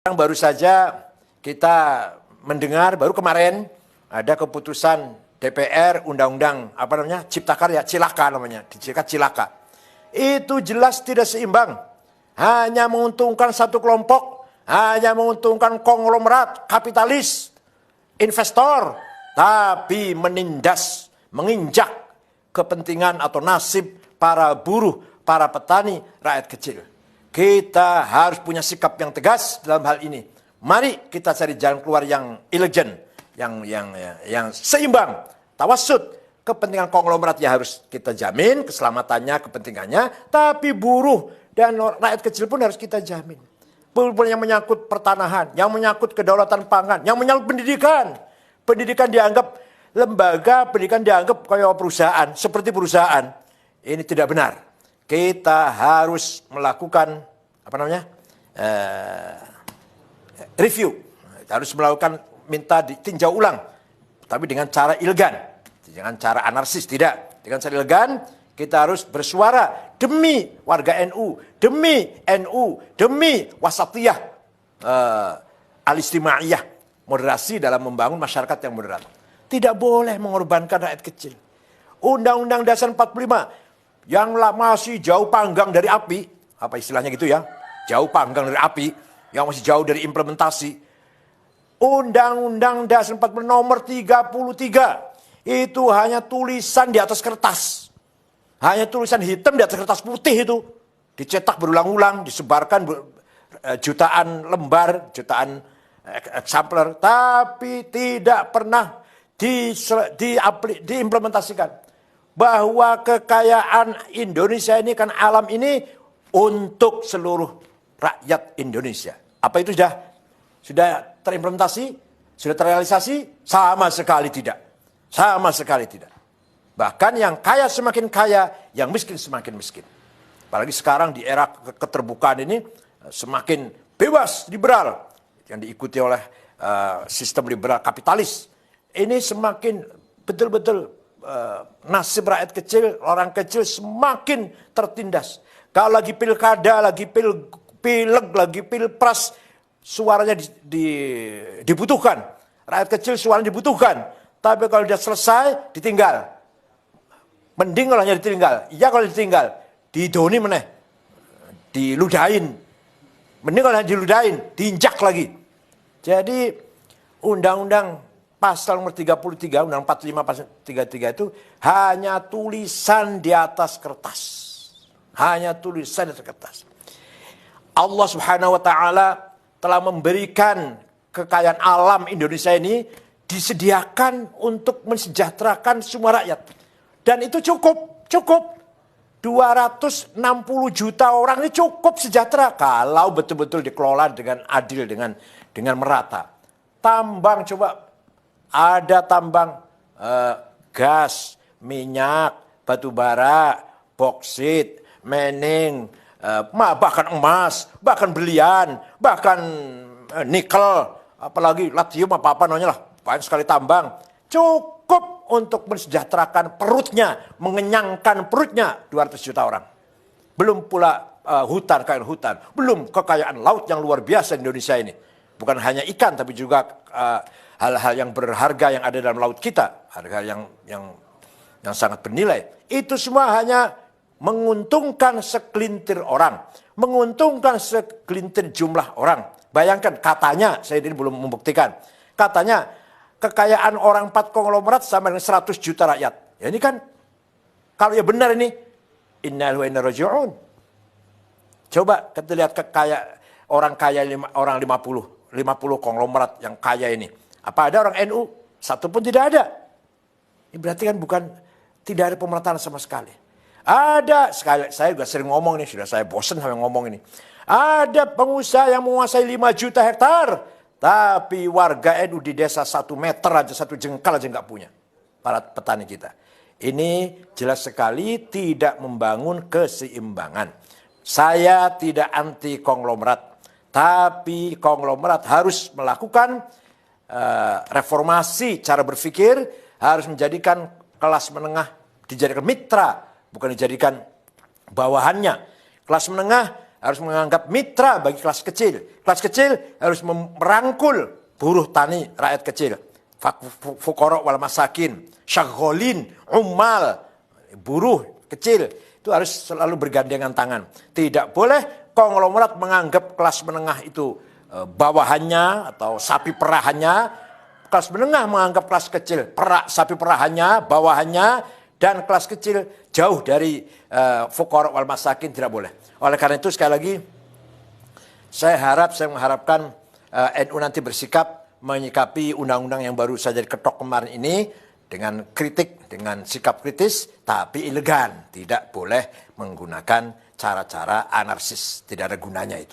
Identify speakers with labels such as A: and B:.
A: Baru saja kita mendengar, baru kemarin ada keputusan DPR Undang-Undang Cipta Karya, Cilaka namanya, Cilaka. Itu jelas tidak seimbang, hanya menguntungkan satu kelompok, hanya menguntungkan konglomerat, kapitalis, investor, tapi menindas, menginjak kepentingan atau nasib para buruh, para petani, rakyat kecil. Kita harus punya sikap yang tegas dalam hal ini. Mari kita cari jalan keluar yang elegan, yang seimbang, tawassut. Kepentingan konglomerat ya harus kita jamin, keselamatannya, kepentingannya. Tapi buruh dan rakyat kecil pun harus kita jamin. Yang menyangkut pertanahan, yang menyangkut kedaulatan pangan, yang menyangkut pendidikan. Pendidikan dianggap lembaga, pendidikan dianggap kayak perusahaan, seperti perusahaan. Ini tidak benar. Kita harus melakukan review, harus melakukan minta ditinjau ulang, tapi dengan cara elegan, dengan cara anarkis tidak, dengan cara elegan. Kita harus bersuara demi warga NU, demi wasatiyah, al-istimaiyah, moderasi dalam membangun masyarakat yang moderat. Tidak boleh mengorbankan rakyat kecil. Undang-Undang Dasar 45 yang masih jauh panggang dari api, apa istilahnya gitu ya, jauh panggang dari api, yang masih jauh dari implementasi. Undang-Undang Dasar 45 nomor 33 itu hanya tulisan di atas kertas, hanya tulisan hitam di atas kertas putih, itu dicetak berulang-ulang, disebarkan jutaan lembar, jutaan eksemplar, tapi tidak pernah diimplementasikan. Bahwa kekayaan Indonesia ini kan alam ini untuk seluruh rakyat Indonesia. Apa itu sudah terimplementasi? Sudah terrealisasi? Sama sekali tidak. Sama sekali tidak. Bahkan yang kaya semakin kaya, yang miskin semakin miskin. Apalagi sekarang di era keterbukaan ini semakin bebas, liberal, yang diikuti oleh sistem liberal kapitalis. Ini semakin betul-betul nasib rakyat kecil, orang kecil semakin tertindas. Kalau lagi pilkada, lagi pileg, lagi pilpres, suaranya dibutuhkan. Rakyat kecil suaranya dibutuhkan. Tapi kalau dia selesai, ditinggal. Mending kalau hanya ditinggal. Iya kalau ditinggal, didoni meneh, diludahin. Mending kalau hanya diludahin, diinjak lagi. Jadi undang-undang Pasal nomor 33, Undang 45 pasal 33 itu hanya tulisan di atas kertas. Hanya tulisan di atas kertas. Allah Subhanahu wa Ta'ala telah memberikan kekayaan alam Indonesia ini disediakan untuk mensejahterakan semua rakyat. Dan itu cukup. 260 juta orang ini cukup sejahtera kalau betul-betul dikelola dengan adil, dengan merata. Tambang coba. Ada tambang gas, minyak, batu bara, boksit, mening, bahkan emas, bahkan berlian, bahkan nikel, apalagi lithium apa namanya lah, banyak sekali tambang. Cukup untuk mensejahterakan perutnya, mengenyangkan perutnya 200 juta orang. Belum pula kekayaan hutan, belum kekayaan laut yang luar biasa di Indonesia ini. Bukan hanya ikan, tapi juga hal-hal yang berharga yang ada dalam laut kita, harga yang sangat bernilai. Itu semua hanya menguntungkan segelintir orang, menguntungkan segelintir jumlah orang. Bayangkan, katanya, saya ini belum membuktikan, katanya kekayaan orang 4 konglomerat sama dengan 100 juta rakyat. Ya ini kan, kalau ya benar ini, inna lillahi wa inna ilaihi raji'un. Coba kita lihat orang kaya, orang 50 konglomerat yang kaya ini. Apa ada orang NU? Satu pun tidak ada. Ini berarti kan tidak ada pemerataan sama sekali. Ada, saya juga sering ngomong nih, sudah saya bosan sama ngomong ini. Ada pengusaha yang menguasai 5 juta hektar. Tapi warga NU di desa 1 meter aja, 1 jengkal aja nggak punya. Para petani kita. Ini jelas sekali tidak membangun keseimbangan. Saya tidak anti konglomerat. Tapi konglomerat harus melakukan reformasi cara berpikir, harus menjadikan kelas menengah dijadikan mitra, bukan dijadikan bawahannya. Kelas menengah harus menganggap mitra bagi kelas kecil. Kelas kecil harus merangkul buruh tani, rakyat kecil. Fuqara wal masakin, syagholin, ummal, buruh kecil. Itu harus selalu bergandengan tangan. Tidak boleh konglomerat menganggap kelas menengah itu bawahannya atau sapi perahannya. Kelas menengah menganggap kelas kecil sapi perahannya, bawahannya, dan kelas kecil jauh dari fuqara wal masakin, tidak boleh. Oleh karena itu sekali lagi saya mengharapkan NU nanti bersikap menyikapi undang-undang yang baru saja diketok kemarin ini dengan kritik, dengan sikap kritis, tapi elegan. Tidak boleh menggunakan cara-cara anarkis, tidak ada gunanya itu.